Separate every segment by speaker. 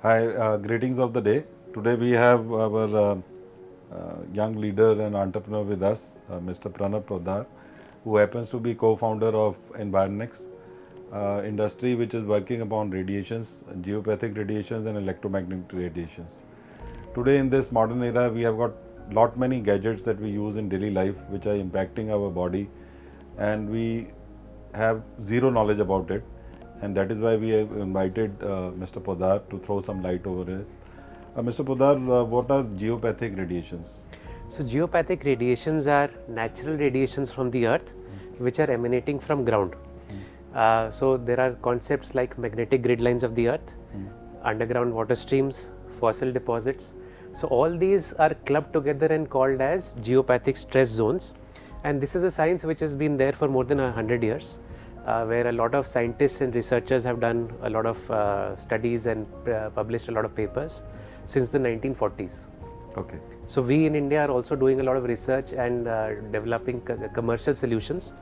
Speaker 1: Hi, greetings of the day. Today we have our young leader and entrepreneur with us, Mr. Pranab Poddar, who happens to be co-founder of Environex, industry which is working upon radiations, geopathic radiations and electromagnetic radiations. Today in this modern era, we have got lot many gadgets that we use in daily life which are impacting our body, and we have zero knowledge about it, and that is why we have invited Mr. Poddar to throw some light over this. Mr. Poddar, what are geopathic radiations?
Speaker 2: So geopathic radiations are natural radiations from the earth which are emanating from ground. So there are concepts like magnetic grid lines of the earth, underground water streams, fossil deposits. So all these are clubbed together and called as geopathic stress zones, and this is a science which has been there for more than 100 years. Where a lot of scientists and researchers have done a lot of studies and published a lot of papers since the 1940s.
Speaker 1: Okay.
Speaker 2: So we in India are also doing a lot of research and developing commercial solutions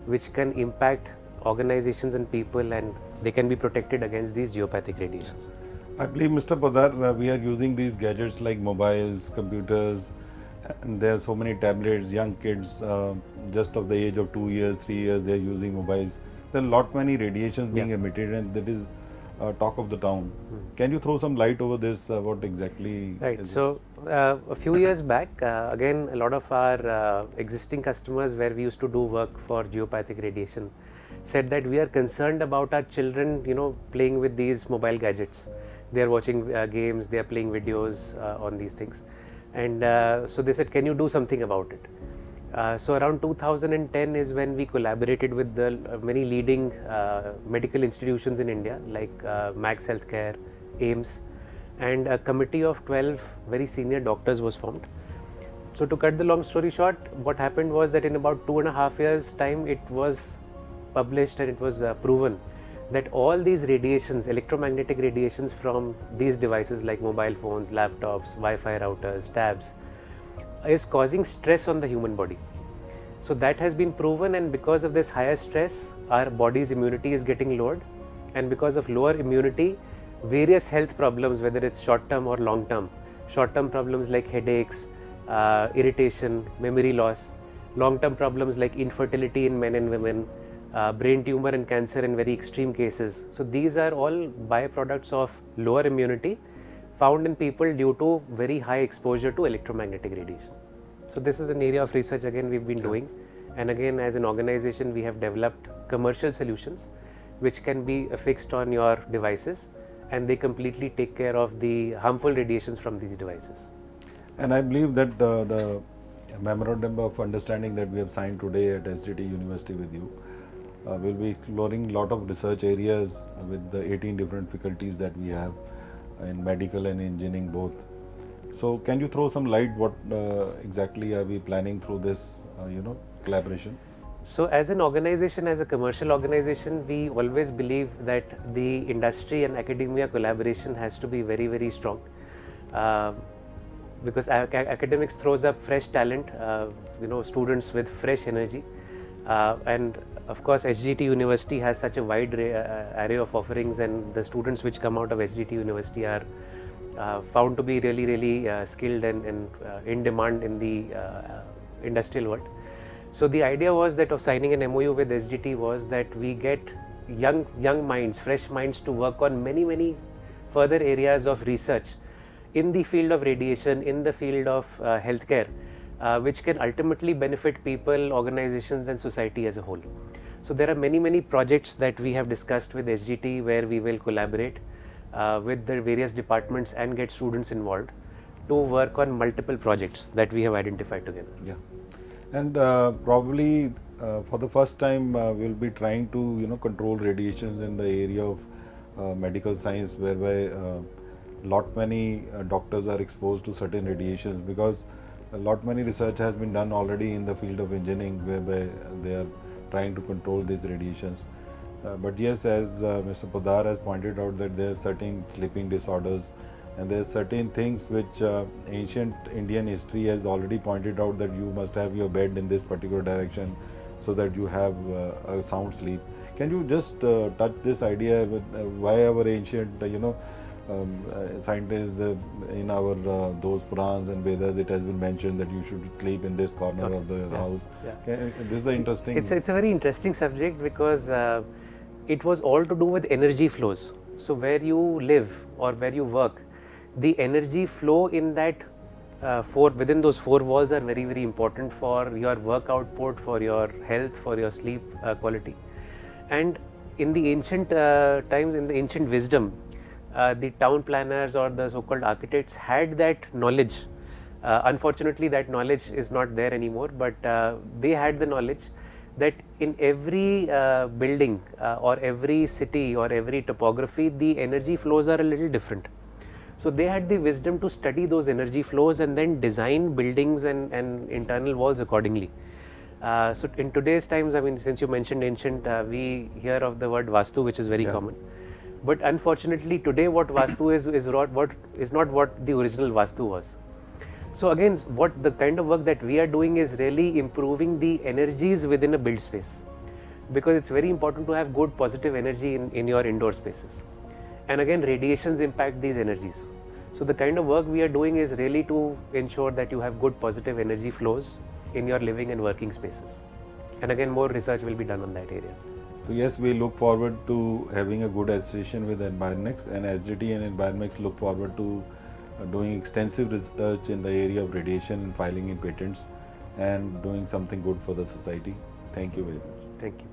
Speaker 2: which can impact organizations and people, and they can be protected against these geopathic radiations.
Speaker 1: I believe, Mr. Poddar, we are using these gadgets like mobiles, computers, and there are so many tablets. Young kids, just of the age of 2 years, 3 years, they are using mobiles. There are lot many radiations being emitted, and that is talk of the town. Can you throw some light over this? What exactly?
Speaker 2: Right.
Speaker 1: Is
Speaker 2: So a few years back, again, a lot of our existing customers where we used to do work for geopathic radiation said that we are concerned about our children, playing with these mobile gadgets. They are watching games, they are playing videos on these things. And so they said, can you do something about it? So around 2010 is when we collaborated with the many leading medical institutions in India like Max Healthcare, AIIMS, and a committee of 12 very senior doctors was formed. So to cut the long story short, what happened was that in about 2.5 years time it was published and it was proven that all these radiations, electromagnetic radiations from these devices like mobile phones, laptops, Wi-Fi routers, tabs, is causing stress on the human body. So that has been proven, and because of this higher stress, our body's immunity is getting lowered, and because of lower immunity, various health problems, whether it's short-term or long-term, short-term problems like headaches, irritation, memory loss, long-term problems like infertility in men and women, brain tumor and cancer in very extreme cases. So these are all byproducts of lower immunity found in people due to very high exposure to electromagnetic radiation. So this is an area of research again we've been doing, and again as an organization we have developed commercial solutions which can be affixed on your devices, and they completely take care of the harmful radiations from these devices.
Speaker 1: And I believe that the memorandum of understanding that we have signed today at SGT University with you will be exploring a lot of research areas with the 18 different faculties that we have in medical and engineering both. So can you throw some light what exactly are we planning through this collaboration?
Speaker 2: So as an organization, as a commercial organization, we always believe that the industry and academia collaboration has to be very, very strong, because academics throws up fresh talent, students with fresh energy, and of course SGT University has such a wide array of offerings, and the students which come out of SGT University are found to be really, really skilled and in demand in the industrial world. So the idea was that of signing an MOU with SGT was that we get young minds, fresh minds to work on many further areas of research in the field of radiation, in the field of healthcare, which can ultimately benefit people, organizations and society as a whole. So there are many projects that we have discussed with SGT where we will collaborate with the various departments and get students involved to work on multiple projects that we have identified together.
Speaker 1: Yeah. And probably for the first time we'll be trying to control radiations in the area of medical science, whereby lot many doctors are exposed to certain radiations, because a lot many research has been done already in the field of engineering whereby they are trying to control these radiations. But yes, as Mr. Podar has pointed out, that there are certain sleeping disorders, and there are certain things which ancient Indian history has already pointed out, that you must have your bed in this particular direction so that you have a sound sleep. Can you just touch this idea with why our ancient, scientists, in our those Purans and Vedas, it has been mentioned that you should sleep in this corner
Speaker 2: Okay.
Speaker 1: of the
Speaker 2: Yeah.
Speaker 1: house.
Speaker 2: Yeah.
Speaker 1: This is an interesting.
Speaker 2: It's a very interesting subject because it was all to do with energy flows. So where you live or where you work, the energy flow in that within those four walls are very, very important for your work output, for your health, for your sleep quality. And in the ancient times, in the ancient wisdom, the town planners or the so-called architects had that knowledge. Unfortunately, that knowledge is not there anymore, but they had the knowledge that in every building or every city or every topography, the energy flows are a little different. So they had the wisdom to study those energy flows and then design buildings and internal walls accordingly. So in today's times, I mean, since you mentioned ancient, we hear of the word Vastu, which is very common. But unfortunately, today what Vastu is not what the original Vastu was. So again, what the kind of work that we are doing is really improving the energies within a build space, because it's very important to have good positive energy in your indoor spaces. And again, radiations impact these energies. So the kind of work we are doing is really to ensure that you have good positive energy flows in your living and working spaces. And again, more research will be done on that area.
Speaker 1: So yes, we look forward to having a good association with Environex, and SGT and Environex look forward to doing extensive research in the area of radiation and filing in patents and doing something good for the society. Thank you very much.
Speaker 2: Thank you.